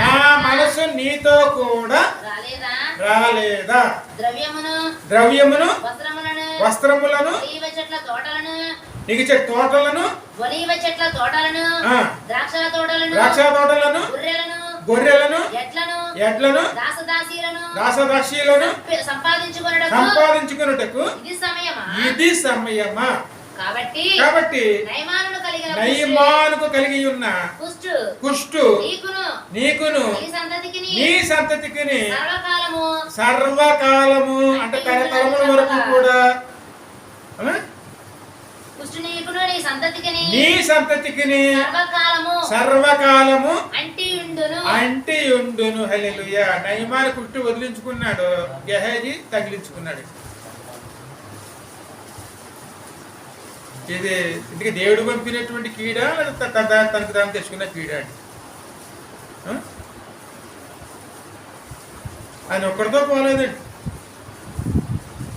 నా మనసు నీతో కూడా రాలేదా? ద్రవ్యమును వస్త్రములను నీకు తోటలను ద్రాక్ష తోటలను గొర్రెలను ఎడ్లను దాసదాసీలను సంపాదించుకొనుటకు ఇది సమయమా? కాబట్టి నయమానుకు కలిగి ఉన్న కుష్టు నీకును నీ సంతతికి సర్వకాలము అంటే తరతరముల వరకు కూడా నీ సంతతికి సర్వకాలము అంటియుండును. హల్లెలూయా. నయమాను కుష్టు వదిలించుకున్నాడు, గెహాజీ తగిలించుకున్నాడు. ఇది ఇందుకే దేవుడు పంపినటువంటి కీడ తనకు తాను తెచ్చుకున్న కీడ అండి. ఆయన ఒక్కడితో పోలేదండి,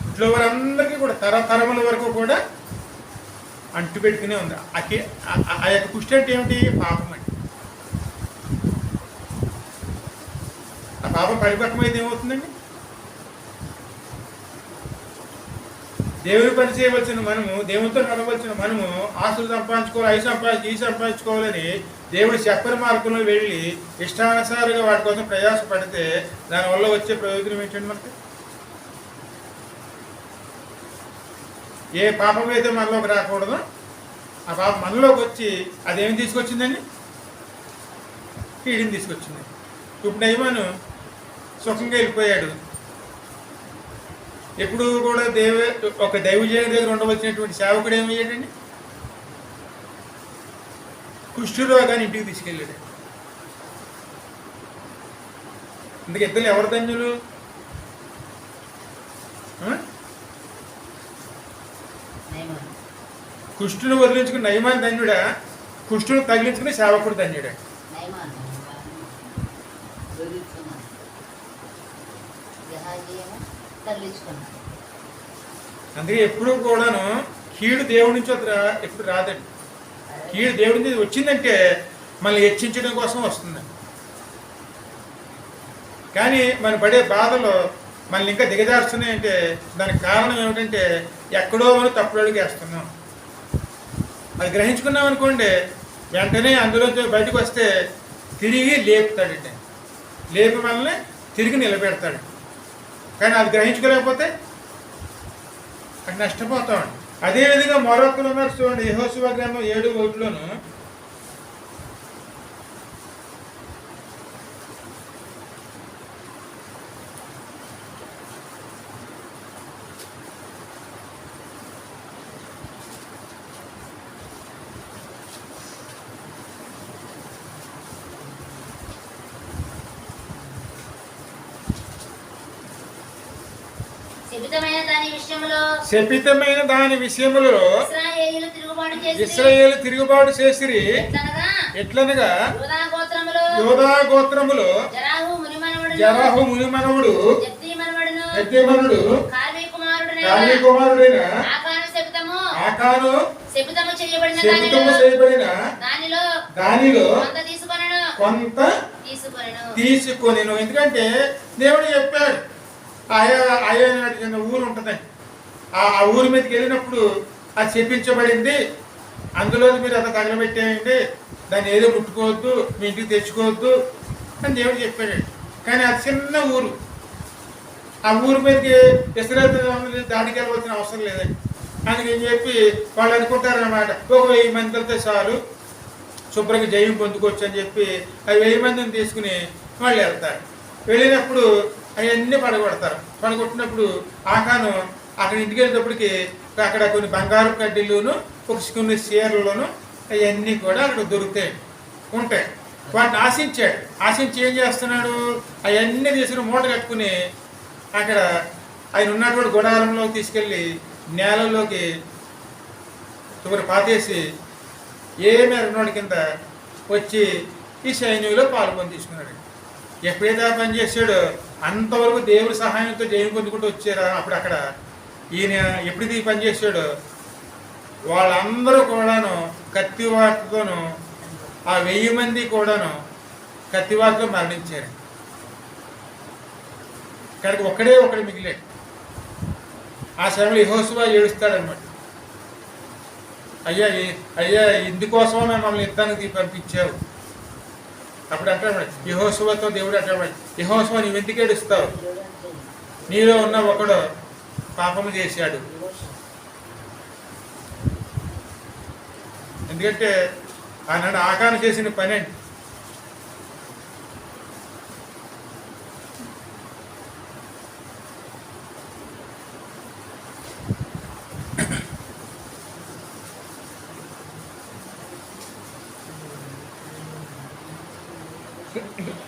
ఇంట్లో వారందరికీ కూడా తరతరముల వరకు కూడా అంటు పెట్టుకునే ఉంది. ఆ యొక్క కుష్టి అంటే ఏమిటి? పాపం అండి. ఆ పాపం పరిపక్వమైతే ఏమవుతుందండి? దేవుని పని చేయవలసిన మనము, దేవునితో నడవలసిన మనము ఆస్తులు సంపాదించుకోవాలి, ఈ సంపాదించుకోవాలని దేవుడు చెప్పని మార్గంలో వెళ్ళి ఇష్టానుసారంగా వాటి కోసం ప్రయాసపడితే దానివల్ల వచ్చే ప్రయోజనం ఏంటండి? మనకి ఏ పాపం అయితే మనలోకి రాకూడదు ఆ పాపం మనలోకి వచ్చి అదేమి తీసుకొచ్చిందండి? కీడిని తీసుకొచ్చింది. ఇప్పుడు నయమాను సుఖంగా వెళ్ళిపోయాడు. ఎప్పుడు కూడా ఒక దైవజనుడి దగ్గర ఉండవలసినటువంటి సేవకుడు ఏమయ్యాడండి? కుష్ఠరోగాన్ని ఇంటికి తీసుకెళ్ళాడు. అందుకే ఇద్దరు ఎవరు ధన్యులు? కుష్ఠుని వదిలించుకుని నయమాన్ ధన్యుడా, కుష్ఠుని తగిలించుకుని సేవకుడు ధన్యుడా? అందుకే ఎప్పుడు కూడాను కీడు దేవుడి నుంచి ఎప్పుడు రాదండి. కీడు దేవుడి నుంచి వచ్చిందంటే మనల్ని హెచ్చించడం కోసం వస్తుంది. కానీ మనం పడే బాధలు మనల్ని ఇంకా దిగజారుస్తున్నాయంటే దానికి కారణం ఏమిటంటే ఎక్కడో మనం తప్పుడు అడుగు వేస్తున్నాం. అది గ్రహించుకున్నాం అనుకోండి, వెంటనే అందులోంచి బయటకు వస్తే తిరిగి లేపుతాడండి. లేపి మనల్ని తిరిగి నిలబెడతాడు. కానీ అది గ్రహించుకోలేకపోతే అది నష్టపోతామండి. అదేవిధంగా మరొకరు ఉన్నారు చూడండి, యెహోషువ గ్రంథం 7:1 శపితమైన దాని విషయములో ఇశ్రాయేలు తిరుగుబాటు చేసిరి. ఎట్లనగా యోధా గోత్రములో జరాహు మునిమనవుడు యెఫ్తే కాలేబు కుమారుడైన ఆకాను శపితము చేయబడిన దానిలో కొంత తీసుకొనెను. ఎందుకంటే దేవుడు చెప్పాడు, ఆయా ఊరు ఉంటుందండి, ఆ ఊరి మీదకి వెళ్ళినప్పుడు అది చెప్పించబడింది, అందులో మీరు అంత తగలబెట్టేయండి, దాన్ని ఏదో ముట్టుకోవద్దు, మీ ఇంటికి తెచ్చుకోవద్దు అని దేవుడు చెప్పాడండి. కానీ అది చిన్న ఊరు, ఆ ఊరి మీదకి ఇశ్రాయేలు దాడికి వెళ్ళవలసిన అవసరం లేదండి. అందుకని చెప్పి వాళ్ళు అనుకుంటారన్నమాట, 1000 మందితో చాలు శుభ్రంగా జయం పొందుకోవచ్చు అని చెప్పి ఆ 1000 మందిని తీసుకుని వాళ్ళు వెళ్తారు. వెళ్ళినప్పుడు అవన్నీ పడగొడతారు. పడగొట్టినప్పుడు ఆకాను అక్కడ ఇంటికి వెళ్ళేటప్పటికి అక్కడ కొన్ని బంగారు కడ్డీలోను కొన్ని చీరలోను అవన్నీ కూడా అక్కడ ఉంటాయి. వాటిని ఆశించి ఏం చేస్తున్నాడు, అవన్నీ తీసుకుని మూట కట్టుకుని అక్కడ ఆయన ఉన్నటువంటి గుడారంలోకి తీసుకెళ్ళి నేలలోకి పాతేసి ఏమీ అన్నోడి కింద వచ్చి ఈ సైన్యంలో పాల్గొని తీసుకున్నాడు. ఎప్పుడైతే పని చేశాడో అంతవరకు దేవుడి సహాయంతో జయం పొందుకుంటూ వచ్చారా. అప్పుడు అక్కడ ఈయన ఎప్పుడైతే ఈ పని చేశాడో వాళ్ళందరూ కూడాను కత్తివాతతోనూ ఆ 1000 మంది కూడాను కత్తివాతతో మరణించారు. కానీ ఒకడు మిగిలాడు. ఆ సమయంలో యెహోషువ ఏడుస్తాడనమాట, అయ్యా ఇందుకోసం మమ్మల్ని యుద్ధానికి పంపించావు. అప్పుడు అంటాడు యెహోషువతో దేవుడు అంటాడు, యెహోషువ నువ్వు ఎందుకు ఏడుస్తావు, నీలో ఉన్న ఒకడు పాపము చేశాడు. ఎందుకంటే ఆనాడు ఆకాను చేసిన పని అండి.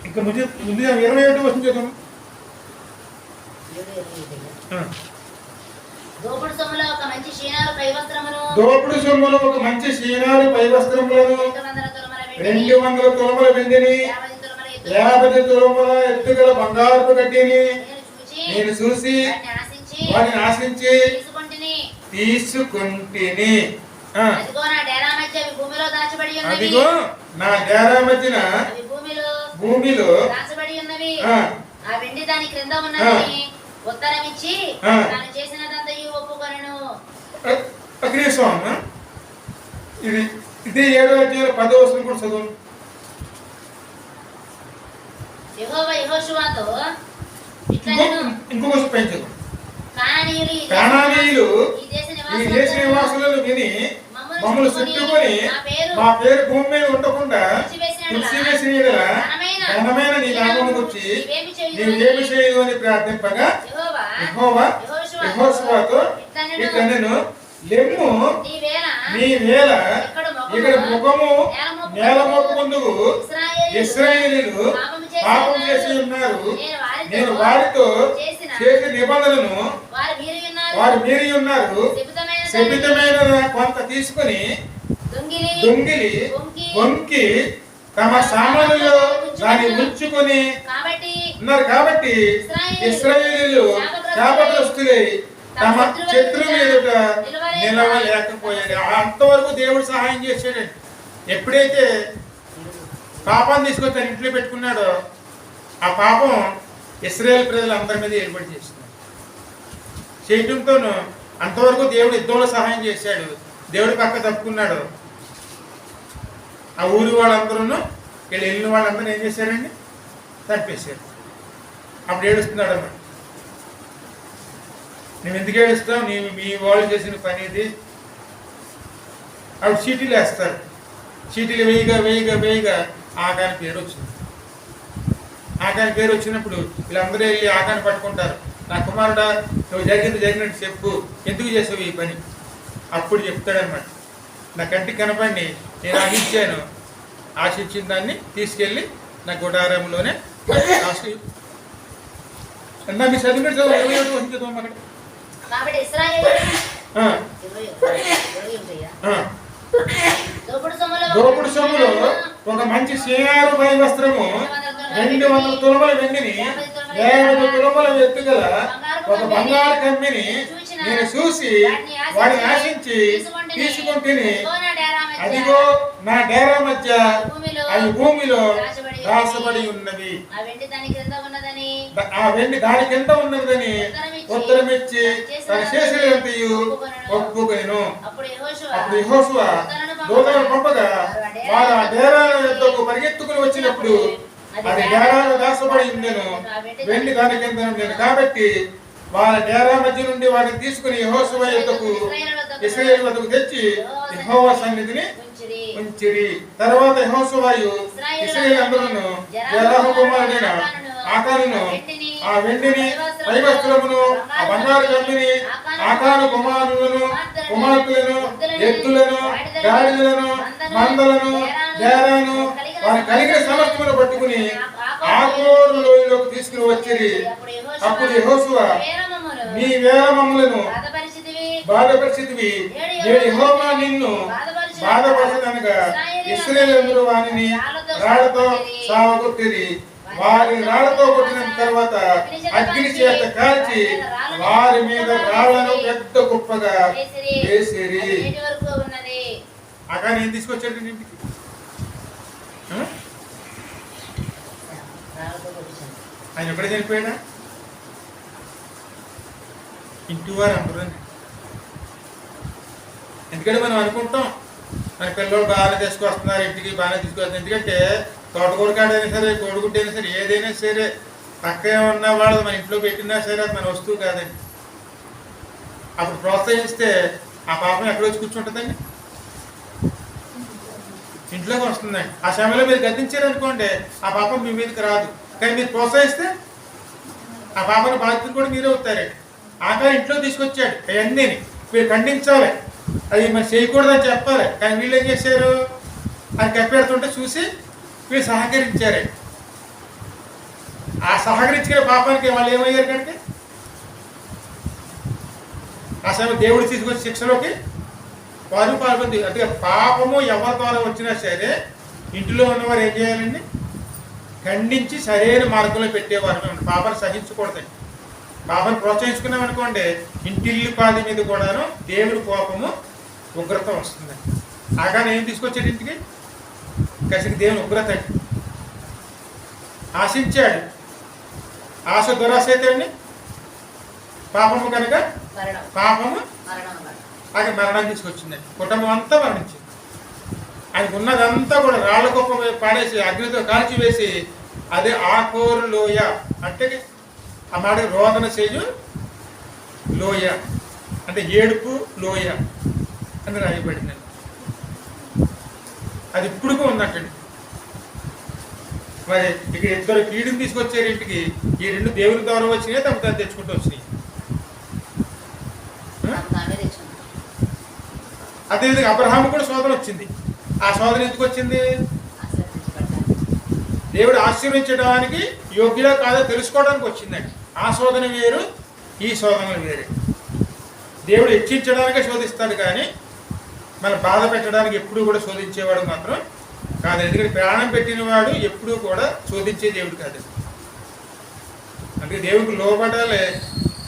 ఇంకా ముందు 27 వస్తుంది చూద్దాం. దోపుడు సొమ్ములో ఒక మంచి షీనారు పై వస్త్రములను 200 తులముల వెండిని 50 తులముల ఎత్తుగల బంగారు గడ్డిని నేను చూసి వాటిని ఆశించి తీసుకుంటిని. అదిగో నా డేరా మధ్యన భూమిలో దాచబడి ఉన్నవి. ఆ వెండి దాని క్రింద ఉన్నది ఉత్తరం ఇచ్చి తాను చేసినదంతయు ఒప్పుకొనెను. ఇది 7వ అధ్యాయం 10వ వచనం కూడా చదువు. యెహోవా యెహోషువతో ఇంకొక పెంచదు. కానానీయులు ఈ దేశ నివాసులను విని మమ్మల్ని చుట్టుకొని మా పేరు భూమి మీద ఉండకుండా తుడిచివేసిన ఘనమైన నీ నామమును గురించి నీవు ఏమి చేయదు అని ప్రార్థింపగా యెహోవా యెహోషువతో ఇట్లా నేను లెమ్ము నీ వేళ ఇక్కడ ముఖము నేల మోపుకుందుకు ఇశ్రాయేలీయులు పాపం చేసి ఉన్నారు. నేను వారితో చేసిన నిబంధనను వారు మీరి ఉన్నారు. శపితమైన కొంత తీసుకుని దొంగిలి వంకి తమ సామాన్లలో దాన్ని ఉంచుకొని ఉన్నారు. కాబట్టి ఇశ్రాయేలీయులు శాపగ్రస్తులై తమ శత్రువుల ఎదుట నిలవలేకపోయాడు. అంతవరకు దేవుడు సహాయం చేశాడండి. ఎప్పుడైతే పాపాన్ని తీసుకొని తన ఇంట్లో పెట్టుకున్నాడో ఆ పాపం ఇశ్రాయేల్ ప్రజలందరి మీద ఏర్పడి చేస్తున్నాడు. చేయటంతోనూ అంతవరకు దేవుడు యుద్ధంలో సహాయం చేశాడు. దేవుడి పక్క తప్పుకున్నాడు. ఆ ఊరి వాళ్ళందరూ వీళ్ళు వెళ్ళిన వాళ్ళందరూ ఏం చేశారండి? చంపేశారు. అప్పుడు ఏడుస్తున్నాడు అన్నమాట. నువ్వు ఎందుకు ఏడుస్తావు? మీ వాళ్ళు చేసిన పని ఇది. అప్పుడు చీటీలు వేస్తారు. చీటీలు వేయగా ఆకాని పేరు వచ్చింది. ఆకాని పేరు వచ్చినప్పుడు వీళ్ళందరూ వెళ్ళి ఆకాని పట్టుకుంటారు. నా కుమారుడా, నువ్వు జరిగినట్టు చెప్పు, ఎందుకు చేసావు ఈ పని? అప్పుడు చెప్తాడనమాట. నా కంటికి కనపడి నేను ఆశించాను, ఆశించిన దాన్ని తీసుకెళ్ళి నా గుడారంలోనే మీ చదివినట్టు అక్కడ. కాబట్టి ఇశ్రాయేలీయులు దోపుడు సొమ్ములో ఒక మంచి సింగారు పై వస్త్రము 200 తులముల వెండిని 50 తులముల ఎత్తుగల ఒక బంగారు కమ్మిని నేను చూసి వాడిని ఆశించి తీసుకుంటుని, అదిగో నా డేరా మధ్య అవి భూమిలో రాసబడి ఉన్నవి. ఆ వెండి దాని కింద ఉన్నదని ఉత్తరమిచ్చి తన చేసినంతయు ఒప్పుకొనెను. అప్పుడు యెహోషువ దూతలను పంపగా వారు ఆ డేరాల యొద్దకు పరిగెత్తుకుని వచ్చినప్పుడు అది డేరాలో దాచబడి ఉండెను, వెండి దాని కింద ఉండెను. కాబట్టి వారి డేరా మధ్య నుండి వాటిని తీసుకుని యెహోషువ యొద్దకు ఇశ్రాయేలు వద్దకు తెచ్చి యెహోవా సన్నిధిని ఉంచిరి. తర్వాత యెహోషువయు ఇశ్రాయేలు అందరూ జెరహు కుమారుడైన ఆకానును ఆ వెండిని పైవస్త్రమును ఆ బంగారు కమ్మిని ఆకాను కుమార్తెలను ఎద్దులను గాడిదలను మందలను డేరాను వారి కలిగిన సమస్తమును పట్టుకుని ఆకోరు లోయలోకి తీసుకుని వచ్చిరి. అప్పుడు యెహోషువ, నీ వేరమమ్ములను బాధపరిచితివి, నేడు యెహోవా నిన్ను బాధపరచదనగా ఇశ్రాయేలీయులందరూ వారిని రాళ్లతో సావగొట్టిరి. వారిని రాళ్లతో కొట్టిన తర్వాత అగ్ని చేత కాల్చి వారి మీద రాళ్లను పెద్ద కుప్పగా వేసిరి. అక్కడ నేను తీసుకొచ్చాడు ఇంటికి. ఆయన ఎప్పుడే చనిపోయాడా? ఇంటి వారు అందరూ. ఎందుకంటే మనం అనుకుంటాం మన పిల్లలు బాగానే తీసుకొస్తున్నారు, ఇంటికి బాగానే తీసుకొస్తున్నారు. ఎందుకంటే తోటకూర కాడైనా సరే, కోడిగుడ్డైనా సరే, ఏదైనా సరే పక్కనే ఉన్న వాళ్ళు మన ఇంట్లో పెట్టినా సరే అది మన వస్తువు కాదండి. అప్పుడు ప్రోత్సహిస్తే ఆ పాపం ఎక్కడ వచ్చి కూర్చుంటుందండి? ఇంట్లోకి వస్తుందండి. ఆ సమయంలో మీరు గద్దించారనుకోండి, ఆ పాపం మీ మీదకి రాదు. కానీ మీరు ప్రోత్సహిస్తే ఆ పాపను బాధ్యత కూడా మీరే అవుతారండి. ఆకారం ఇంట్లో తీసుకొచ్చాడు, అవన్నీ మీరు ఖండించాలి, అది మరి చేయకూడదని చెప్పాలి. కానీ వీళ్ళు ఏం చేశారు? అది కప్పెడుతుంటే చూసి వీళ్ళు సహకరించారండి. ఆ సహకరించిన పాపానికి వాళ్ళు ఏమయ్యారు కనుక ఆ సమయం దేవుడు తీసుకొచ్చి శిక్షలోకి వారు పాల్గొంది. అంటే పాపము ఎవరి ద్వారా వచ్చినా సరే ఇంటిలో ఉన్నవారు ఏం చేయాలండి? ఖండించి సరైన మార్గంలో పెట్టేవారు. పాపాన్ని సహించకూడదండి. పాపాన్ని ప్రోత్సహించుకున్నాం అనుకోండి, ఇంటిల్లి పాది మీద కూడాను దేవుడి కోపము ఉగ్రత వస్తుందండి. ఆగానే ఏం తీసుకొచ్చాడు ఇంటికి? కసికి దేవుని ఉగ్రత అండి. ఆశించాడు. ఆశ దురాశ అయితే అండి పాపము కనుక పాపము అది మరణం తీసుకొచ్చిందండి. కుటుంబం అంతా మరణించింది. ఆయనకు ఉన్నదంతా కూడా రాళ్ళ కుప్ప పాడేసి అగ్నితో కాల్చివేసి, అదే ఆకోరు లోయ అంటే ఆ మాట రోదన చేయు లోయ అంటే ఏడుపు లోయ అని రాయబడిందండి. అది ఇప్పుడుగా ఉందంటండి. మరి ఇక ఇద్దరు కీడుని తీసుకొచ్చారు ఇంటికి. ఈ రెండు దేవుని ద్వారా వచ్చినాయి, తమ తను తెచ్చుకుంటూ వచ్చినాయి. అదేవిధంగా అబ్రహాము కూడా శోధన వచ్చింది. ఆ శోధన ఎందుకు వచ్చింది? ఆశీర్వదించబడ్డాను. దేవుడు ఆశీర్వించడానికి యోగ్యుడా కాదో తెలుసుకోవడానికి వచ్చిందండి. ఆ శోధన వేరు, ఈ శోధనలు వేరే. దేవుడు హెచ్చించడానికే శోధిస్తాడు కానీ మన బాధ పెట్టడానికి ఎప్పుడూ కూడా శోధించేవాడు మాత్రం కాదు. ఎందుకంటే ప్రాణం పెట్టిన వాడు ఎప్పుడూ కూడా శోధించే దేవుడు కాదు. అందుకే దేవుడికి లోబడాలే.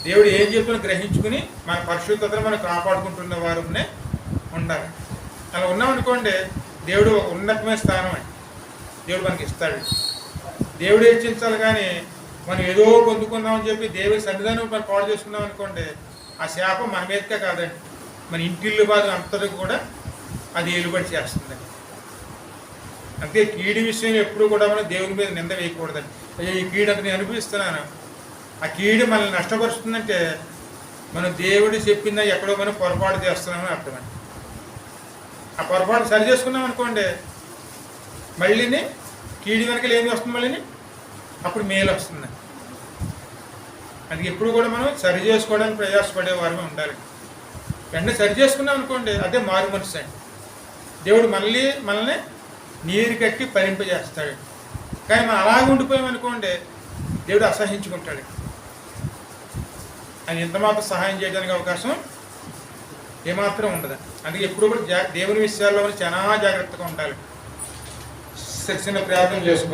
దేవుడు ఏం చెప్తున్నా గ్రహించుకుని మన పరిశుద్ధతను మనం కాపాడుకుంటున్న వారునే ఉండాలి. అలా ఉన్నామనుకోండి దేవుడు ఒక ఉన్నతమైన స్థానం అండి దేవుడు మనకి ఇస్తాడు. దేవుడు హెచ్చించాలి కానీ మనం ఏదో పొందుకుందామని చెప్పి దేవుడి సన్నిధానం మనం పాడు చేసుకున్నాం అనుకోండి, ఆ శాపం మన మీదకే కాదండి, మన ఇంటిల్లు బాధ అంతటికి కూడా అది ఏలుబడి చేస్తుందండి. అంతే కీడి విషయంలో ఎప్పుడు కూడా మనం దేవుని మీద నింద వేయకూడదండి. అయ్యో ఈ కీడు అంత నేను అనుభవిస్తున్నాను, ఆ కీడు మనల్ని నష్టపరుస్తుందంటే మనం దేవుడు చెప్పిందా ఎక్కడో మనం పొరపాటు చేస్తున్నామని అర్థమండి. ఆ పొరపాటు సరి చేసుకున్నాం అనుకోండి మళ్ళీని కీడి వెనకలు ఏమి వస్తుంది, మళ్ళీని అప్పుడు మేలు వస్తుందండి. అది ఎప్పుడు కూడా మనం సరి చేసుకోవడానికి ప్రయాసపడే వారమే ఉండాలి. వెంటనే సరి చేసుకున్నాం అనుకోండి అదే మారు మనసు అండి. దేవుడు మళ్ళీ మనల్ని నీరు కట్టి ఫలింపజేస్తాడు. కానీ మనం అలాగే ఉండిపోయామనుకోండి దేవుడు అసహించుకుంటాడు. ఆయన ఎంత మాత్రం సహాయం చేయడానికి అవకాశం ఏమాత్రం ఉండదు. అందుకే ఎప్పుడు కూడా దేవుని విషయాల్లో చాలా జాగ్రత్తగా ఉండాలి. శిక్షణ ప్రయాసం చేసుకోవాలి.